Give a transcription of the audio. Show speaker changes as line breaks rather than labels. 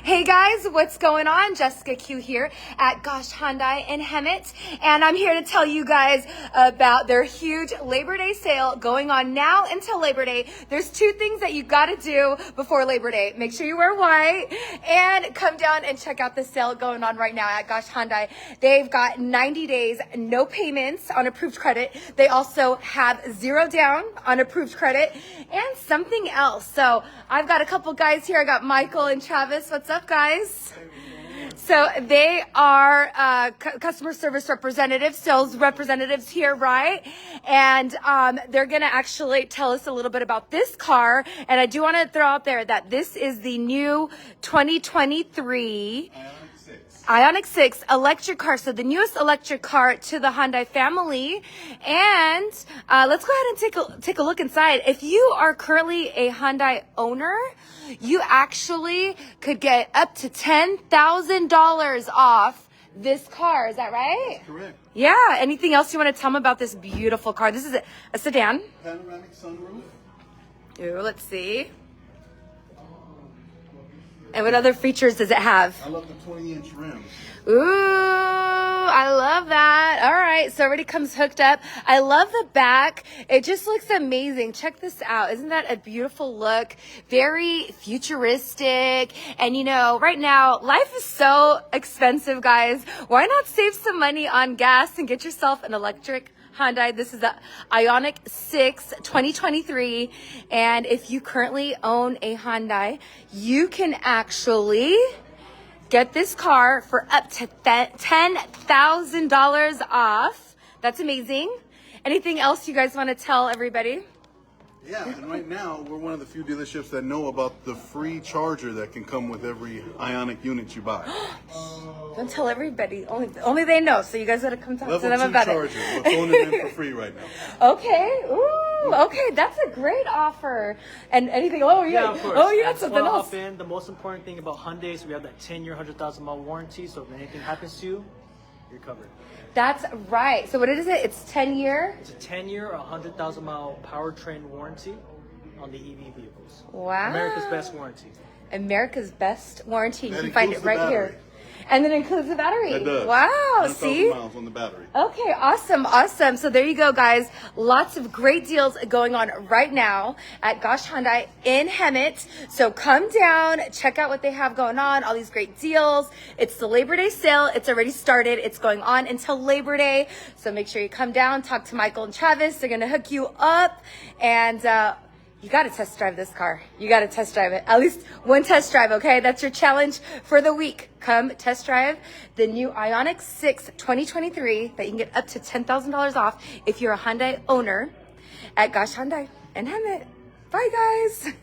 Hey guys, what's going on? Jessica Q here at Gosch Hyundai in Hemet, and I'm here to tell you guys about their huge Labor Day sale going on now until Labor Day. There's two things that you gotta do before Labor Day. Make sure you wear white and come down and check out the sale going on right now at Gosch Hyundai. They've got 90 days, no payments on approved credit. They also have 0 down on approved credit and something else. So I've got a couple guys here. I got Michael and Travis. What's up, guys? So they are customer service representatives, sales representatives here, right? And they're going to actually tell us a little bit about this car. And I do want to throw out there that this is the new 2023 Ioniq 6 electric car. So the newest electric car to the Hyundai family. And let's go ahead and take a look inside. If you are currently a Hyundai owner, you actually could get up to $10,000 off this car. Is that right?
That's correct.
Yeah. Anything else you want to tell me about this beautiful car? This is a sedan.
Panoramic sunroof.
Ooh, let's see. And what other features does it have?
I love the 20-inch rims.
Ooh, I love that. All right, so it already comes hooked up. I love the back. It just looks amazing. Check this out. Isn't that a beautiful look? Very futuristic. And you know, right now, life is so expensive, guys. Why not save some money on gas and get yourself an electric Hyundai? This is the Ioniq 6 2023, and if you currently own a Hyundai, you can actually get this car for up to $10,000 off. That's amazing. Anything else you guys want to tell everybody?
Yeah, and right now we're one of the few dealerships that know about the free charger that can come with every Ioniq unit you buy.
Don't tell everybody. Only they know. So you guys gotta come talk to them
Level 2
about
charger.
it.
We're phoning it in for free right now.
Okay. Ooh. Okay. That's a great offer. And anything? Oh yeah.
Of course.
Oh, you had something
Well,
else.
the most important thing about Hyundai is we have that 10-year, 100,000-mile warranty. So if anything happens to you, you're covered.
That's right. So what is it? It's 10-year.
It's a 10-year, 100,000-mile powertrain warranty on the EV vehicles.
Wow.
America's best warranty.
America's best warranty. You
That
can find it
includes the
right
battery.
here. And then it includes the battery.
That does.
Wow.
100,000
See?
miles on the battery.
Okay, awesome, awesome. So there you go, guys. Lots of great deals going on right now at Gosch Hyundai in Hemet. So come down, check out what they have going on, all these great deals. It's the Labor Day sale. It's already started. It's going on until Labor Day. So make sure you come down, talk to Michael and Travis. They're going to hook you up. And you got to test drive this car. You got to test drive it. At least one test drive, okay? That's your challenge for the week. Come test drive the new Ioniq 6 2023 that you can get up to $10,000 off if you're a Hyundai owner at Gosch Hyundai in Hemet. Bye, guys.